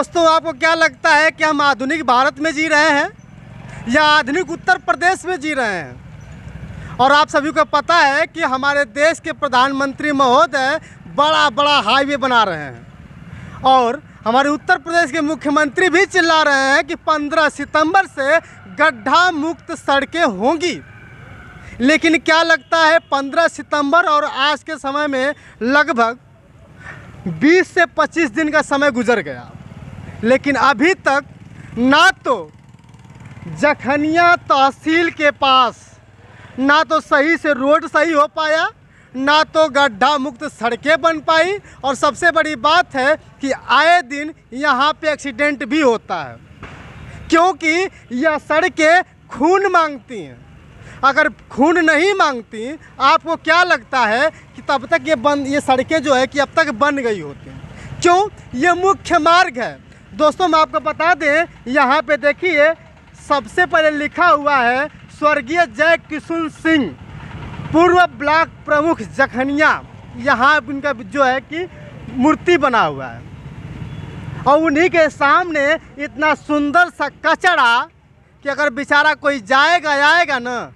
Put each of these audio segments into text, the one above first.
दोस्तों, आपको क्या लगता है कि हम आधुनिक भारत में जी रहे हैं या आधुनिक उत्तर प्रदेश में जी रहे हैं? और आप सभी को पता है कि हमारे देश के प्रधानमंत्री महोदय बड़ा बड़ा हाईवे बना रहे हैं और हमारे उत्तर प्रदेश के मुख्यमंत्री भी चिल्ला रहे हैं कि 15 सितंबर से गड्ढा मुक्त सड़कें होंगी। लेकिन क्या लगता है, 15 सितंबर और आज के समय में लगभग 20 से 25 दिन का समय गुजर गया, लेकिन अभी तक ना तो जखनिया तहसील के पास ना तो सही से रोड सही हो पाया, ना तो गड्ढा मुक्त सड़कें बन पाई, और सबसे बड़ी बात है कि आए दिन यहाँ पे एक्सीडेंट भी होता है, क्योंकि यह सड़कें खून मांगती हैं। अगर खून नहीं मांगती, आपको क्या लगता है कि तब तक ये सड़कें जो है कि अब तक बन गई होती हैं? क्यों? ये मुख्य मार्ग है। दोस्तों, मैं आपको बता दें, यहाँ पे देखिए सबसे पहले लिखा हुआ है स्वर्गीय जय किशुन सिंह, पूर्व ब्लॉक प्रमुख जखनिया। यहाँ इनका जो है कि मूर्ति बना हुआ है और उन्हीं के सामने इतना सुंदर सा कचरा कि अगर बेचारा कोई जाएगा आएगा ना,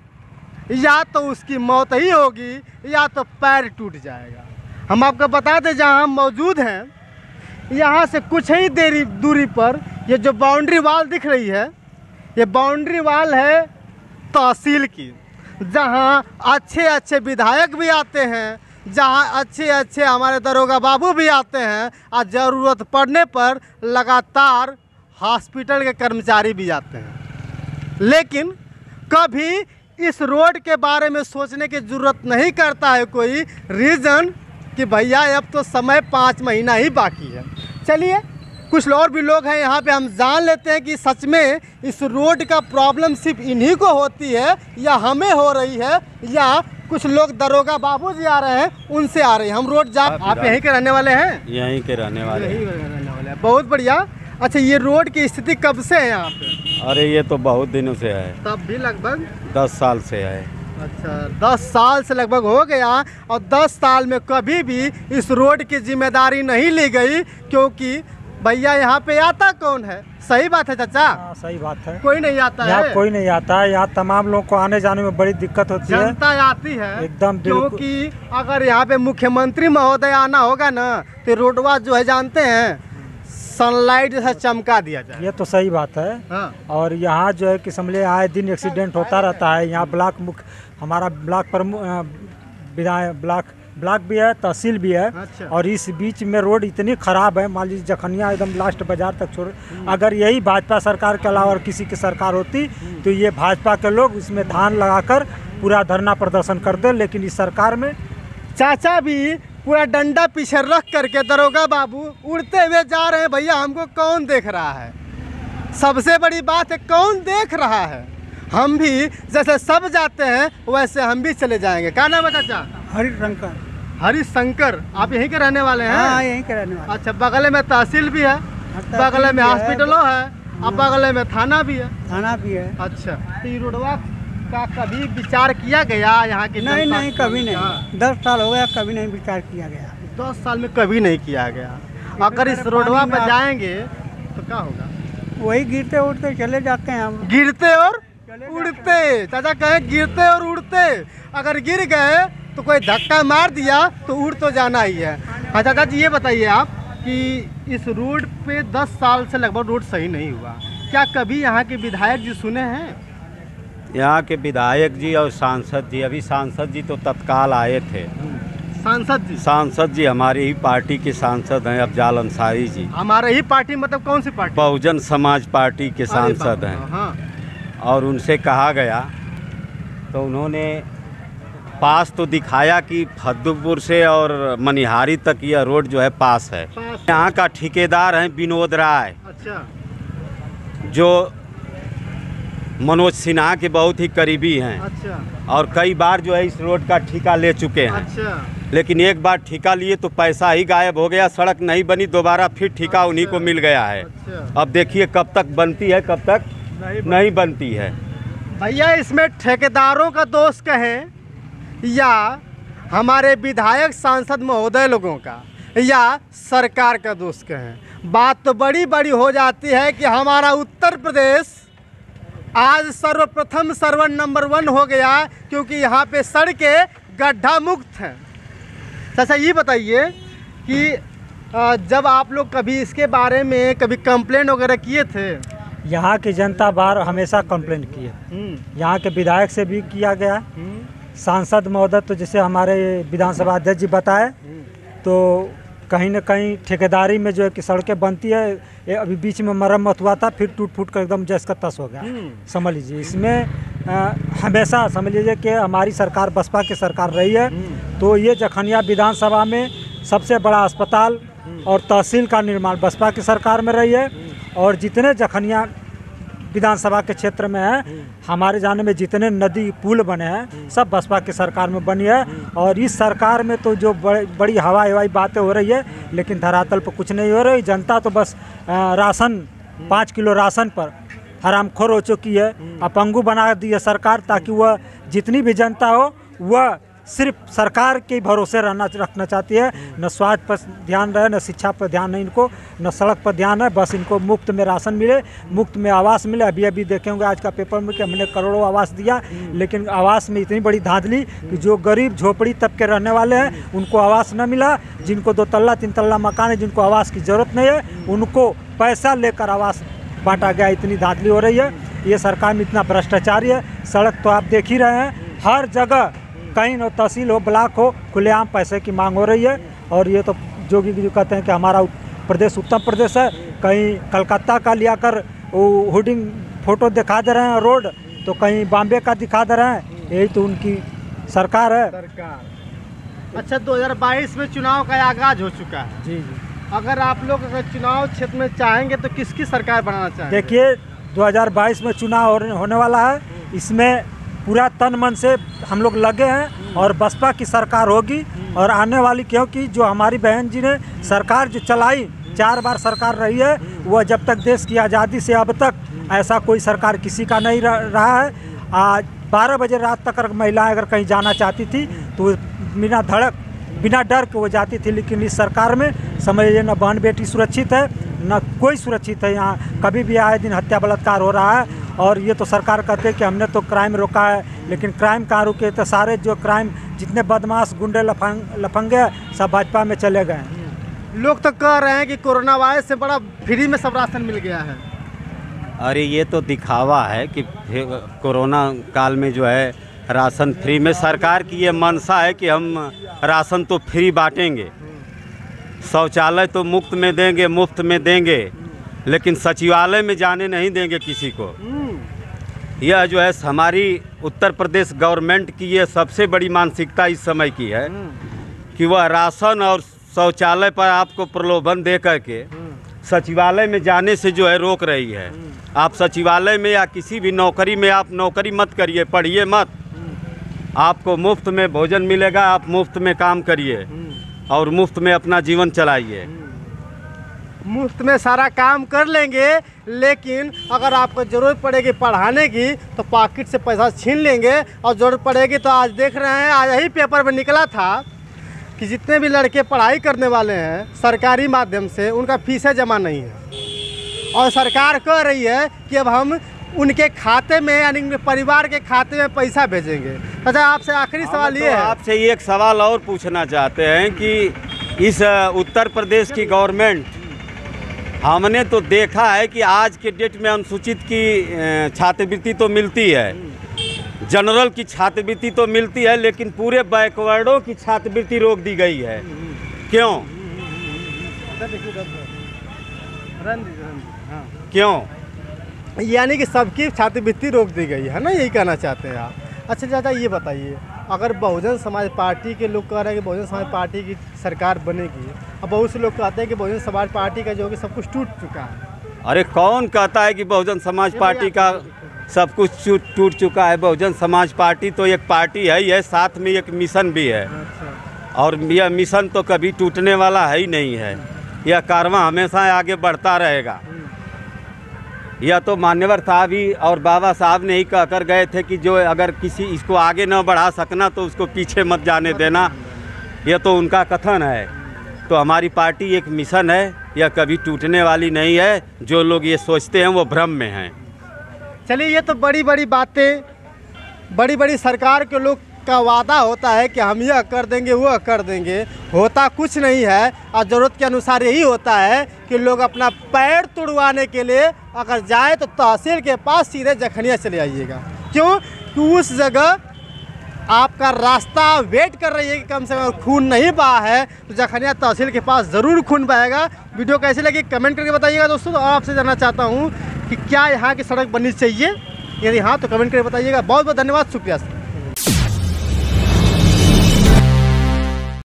या तो उसकी मौत ही होगी या तो पैर टूट जाएगा। हम आपको बता दें, जहाँ हम मौजूद हैं यहाँ से कुछ ही दूरी पर ये जो बाउंड्री वाल दिख रही है, ये बाउंड्री वाल है तहसील की, जहाँ अच्छे अच्छे विधायक भी आते हैं, जहाँ अच्छे अच्छे हमारे दरोगा बाबू भी आते हैं, और ज़रूरत पड़ने पर लगातार हॉस्पिटल के कर्मचारी भी आते हैं। लेकिन कभी इस रोड के बारे में सोचने की ज़रूरत नहीं करता है कोई, रीज़न कि भैया अब तो समय 5 महीना ही बाकी है। चलिए, कुछ और भी लोग हैं यहाँ पे, हम जान लेते हैं कि सच में इस रोड का प्रॉब्लम सिर्फ इन्हीं को होती है या हमें हो रही है, या कुछ लोग दरोगा बाबू जी आ रहे हैं उनसे आ रही है। हम रोड आप यहीं के रहने वाले हैं? यहीं के रहने वाले हैं। बहुत बढ़िया। अच्छा, ये रोड की स्थिति कब से है यहाँ पे? अरे ये तो बहुत दिनों से है। तब भी लगभग 10 साल से है। अच्छा, 10 साल से लगभग हो गया, और 10 साल में कभी भी इस रोड की जिम्मेदारी नहीं ली गई, क्योंकि भैया यहाँ पे आता कौन है? सही बात है चाचा? सही बात है। कोई नहीं आता है। यहाँ कोई नहीं आता है। यहाँ तमाम लोगों को आने जाने में बड़ी दिक्कत होती है। जनता आती है एकदम, क्योंकि अगर यहाँ पे मुख्यमंत्री महोदय आना होगा ना, तो रोडवा जो है जानते हैं सनलाइट जैसा चमका दिया जाए। ये तो सही बात है। हाँ। और यहाँ जो है कि समझे आए दिन एक्सीडेंट होता रहता है। यहाँ ब्लॉक मुख्य हमारा ब्लॉक प्रमुख ब्लॉक भी है, तहसील भी है। अच्छा। और इस बीच में रोड इतनी ख़राब है, मान लीजिए जखनिया एकदम लास्ट बाजार तक छोड़। अगर यही भाजपा सरकार के अलावा और किसी की सरकार होती तो ये भाजपा के लोग इसमें धान लगाकर पूरा धरना प्रदर्शन कर दे, लेकिन इस सरकार में चाचा भी पूरा डंडा पीछे रख करके दरोगा बाबू उड़ते हुए जा रहे हैं। भैया, हमको कौन देख रहा है? सबसे बड़ी बात है, कौन देख रहा है? हम भी जैसे सब जाते हैं वैसे हम भी चले जाएंगे। क्या नाम है चाचा? हरिशंकर। हरिशंकर। आप यहीं के रहने वाले हैं? हाँ, यहीं के रहने वाले। अच्छा, बगल में तहसील भी है, बगल में हॉस्पिटलों है, और बगल में थाना भी है। थाना भी है। अच्छा, तो ये रोडवा का कभी विचार किया गया यहाँ के? नहीं, कभी नहीं। 10 साल हो गया, कभी नहीं विचार किया गया। 10 साल में कभी नहीं किया गया। अगर इस रोडवा पर जाएंगे तो क्या होगा? वही गिरते उड़ते चले जाते हैं हम। गिरते और उड़ते। चाचा कहें गिरते और उड़ते। अगर गिर गए तो कोई धक्का मार दिया तो उड़ तो जाना ही है। हाँ चाचा जी, ये बताइए आप कि इस रोड पे 10 साल से लगभग रोड सही नहीं हुआ, क्या कभी यहाँ के विधायक जी सुने हैं? यहाँ के विधायक जी और सांसद जी, अभी सांसद जी तो तत्काल आए थे। सांसद जी हमारी ही पार्टी के सांसद हैं, अफजाल अंसारी जी। हमारे ही पार्टी मतलब कौन सी पार्टी? बहुजन समाज पार्टी के सांसद हैं। हाँ। और उनसे कहा गया तो उन्होंने पास तो दिखाया कि फद्दुपुर से और मनिहारी तक यह रोड जो है पास है। यहाँ का ठेकेदार है विनोद राय। अच्छा। जो मनोज सिन्हा के बहुत ही करीबी हैं। अच्छा। और कई बार जो है इस रोड का ठेका ले चुके हैं। अच्छा। लेकिन एक बार ठेका लिए तो पैसा ही गायब हो गया, सड़क नहीं बनी, दोबारा फिर ठेका उन्हीं को मिल गया है। अच्छा। अब देखिए कब तक बनती है, कब तक नहीं बनती है। भैया, इसमें ठेकेदारों का दोष कहें या हमारे विधायक सांसद महोदय लोगों का, या सरकार का दोष कहें। बात तो बड़ी बड़ी हो जाती है कि हमारा उत्तर प्रदेश आज सर्वप्रथम सर्वर नंबर 1 हो गया, क्योंकि यहाँ पे सड़कें गड्ढा मुक्त हैं। चाचा ये बताइए कि जब आप लोग कभी इसके बारे में कभी कंप्लेंट वगैरह किए थे? यहाँ की जनता बार हमेशा कंप्लेंट की है, यहाँ के विधायक से भी किया गया, सांसद महोदय तो जैसे हमारे विधानसभा अध्यक्ष जी बताए, तो कहीं न कहीं ठेकेदारी में जो है कि सड़कें बनती है, ये अभी बीच में मरम्मत हुआ था, फिर टूट फूट कर एकदम जस का तस हो गया। समझ लीजिए इसमें हमेशा समझ लीजिए कि हमारी सरकार बसपा की सरकार रही है, तो ये जखनिया विधानसभा में सबसे बड़ा अस्पताल और तहसील का निर्माण बसपा की सरकार में रही है। और जितने जखनिया विधानसभा के क्षेत्र में है, हमारे जाने में जितने नदी पुल बने हैं सब बसपा की सरकार में बनी है। और इस सरकार में तो जो बड़ी हवाई बातें हो रही है, लेकिन धरातल पर कुछ नहीं हो रही। जनता तो बस राशन 5 किलो राशन पर हरामखोर हो चुकी है, अपंगु बना दी है सरकार, ताकि वह जितनी भी जनता हो वह सिर्फ सरकार के भरोसे रखना चाहती है। न स्वास्थ्य पर ध्यान रहे, न शिक्षा पर ध्यान है इनको, न सड़क पर ध्यान है। बस इनको मुफ्त में राशन मिले, मुफ्त में आवास मिले। अभी देखे होंगे आज का पेपर में कि हमने करोड़ों आवास दिया, लेकिन आवास में इतनी बड़ी धांधली कि जो गरीब झोपड़ी तबके रहने वाले हैं उनको आवास न मिला। जिनको 2 तल्ला 3 तल्ला मकान है, जिनको आवास की ज़रूरत नहीं है, उनको पैसा लेकर आवास बांटा गया। इतनी धांधली हो रही है, ये सरकार में इतना भ्रष्टाचारी है। सड़क तो आप देख ही रहे हैं, हर जगह कहीं न तहसील हो ब्लॉक हो, खुलेआम पैसे की मांग हो रही है। और ये तो जोगी जी कहते हैं कि हमारा प्रदेश उत्तम प्रदेश है, कहीं कलकत्ता का लिया कर होर्डिंग फोटो दिखा दे रहे हैं रोड, तो कहीं बॉम्बे का दिखा दे रहे हैं। यही तो उनकी सरकार है। अच्छा, 2022 में चुनाव का आगाज हो चुका है। जी। अगर आप लोग अगर चुनाव क्षेत्र में चाहेंगे तो किसकी सरकार बनाना चाहेंगे? देखिए 2022 में चुनाव होने वाला है, इसमें पूरा तन मन से हम लोग लगे हैं और बसपा की सरकार होगी। और आने वाली, क्योंकि जो हमारी बहन जी ने सरकार जो चलाई, 4 बार सरकार रही है, वह जब तक देश की आज़ादी से अब तक ऐसा कोई सरकार किसी का नहीं रहा है। आज 12 बजे रात तक अगर महिलाएं अगर कहीं जाना चाहती थी तो बिना डर के वो जाती थी। लेकिन इस सरकार में समझ लीजिए न बहन बेटी सुरक्षित है, न कोई सुरक्षित है। यहाँ कभी भी आए दिन हत्या बलात्कार हो रहा है। और ये तो सरकार कहते हैं कि हमने तो क्राइम रोका है, लेकिन क्राइम कहाँ रुके? तो सारे जो क्राइम जितने बदमाश गुंडे लफंगे सब भाजपा में चले गए। लोग तो कह रहे हैं कि कोरोना वायरस से बड़ा फ्री में सब राशन मिल गया है। अरे ये तो दिखावा है कि कोरोना काल में जो है राशन फ्री में, सरकार की ये मनसा है कि हम राशन तो फ्री बांटेंगे, शौचालय तो मुफ्त में देंगे, मुफ्त में देंगे, लेकिन सचिवालय में जाने नहीं देंगे किसी को। यह जो है हमारी उत्तर प्रदेश गवर्नमेंट की ये सबसे बड़ी मानसिकता इस समय की है कि वह राशन और शौचालय पर आपको प्रलोभन दे करके सचिवालय में जाने से जो है रोक रही है। आप सचिवालय में या किसी भी नौकरी में आप नौकरी मत करिए, पढ़िए मत, आपको मुफ्त में भोजन मिलेगा, आप मुफ्त में काम करिए और मुफ्त में अपना जीवन चलाइए। मुफ्त में सारा काम कर लेंगे, लेकिन अगर आपको ज़रूरत पड़ेगी पढ़ाने की तो पॉकेट से पैसा छीन लेंगे। और ज़रूरत पड़ेगी तो आज देख रहे हैं, आज यही पेपर में निकला था कि जितने भी लड़के पढ़ाई करने वाले हैं सरकारी माध्यम से, उनका फीसें जमा नहीं है। और सरकार कह रही है कि अब हम उनके खाते में, यानी परिवार के खाते में पैसा भेजेंगे। अच्छा, आपसे आखिरी सवाल ये है, आपसे एक सवाल और पूछना चाहते हैं कि इस उत्तर प्रदेश की गवर्नमेंट, हमने तो देखा है कि आज के डेट में अनुसूचित की छात्रवृत्ति तो मिलती है, जनरल की छात्रवृत्ति तो मिलती है, लेकिन पूरे बैकवर्डों की छात्रवृत्ति रोक दी गई है। क्यों? क्यों? यानी कि सबकी छात्रवृत्ति रोक दी गई है ना, यही कहना चाहते हैं आप? अच्छा चाचा, ये बताइए, अगर बहुजन समाज पार्टी के लोग कह रहे हैं कि बहुजन समाज पार्टी की सरकार बनेगी, अब बहुत से लोग कहते हैं कि बहुजन समाज पार्टी का जो कि सब कुछ टूट चुका है। अरे कौन कहता है कि बहुजन समाज पार्टी का सब कुछ टूट चुका है? बहुजन समाज पार्टी तो एक पार्टी है, यह साथ में एक मिशन भी है। और यह मिशन तो कभी टूटने वाला है ही नहीं है, यह कारवां हमेशा आगे बढ़ता रहेगा। यह तो मान्यवर साहब ही और बाबा साहब ने ही कहकर गए थे कि जो अगर किसी इसको आगे न बढ़ा सकना तो उसको पीछे मत जाने देना, यह तो उनका कथन है। तो हमारी पार्टी एक मिशन है, यह कभी टूटने वाली नहीं है। जो लोग ये सोचते हैं वो भ्रम में हैं। चलिए, ये तो बड़ी बड़ी बातें, बड़ी बड़ी सरकार के लोग का वादा होता है कि हम यह कर देंगे वह कर देंगे, होता कुछ नहीं है। और ज़रूरत के अनुसार यही होता है कि लोग अपना पैर तुड़वाने के लिए अगर जाए तो तहसील के पास सीधे जखनिया चले आइएगा। क्यों? कि उस जगह आपका रास्ता वेट कर रही है कि कम से कम खून नहीं बहा है तो जखनिया तहसील के पास ज़रूर खून बहेगा। वीडियो कैसी लगी कमेंट करके बताइएगा दोस्तों। और आपसे जानना चाहता हूँ कि क्या यहाँ की सड़क बननी चाहिए, यदि हाँ तो कमेंट करके बताइएगा। बहुत बहुत धन्यवाद, शुक्रिया।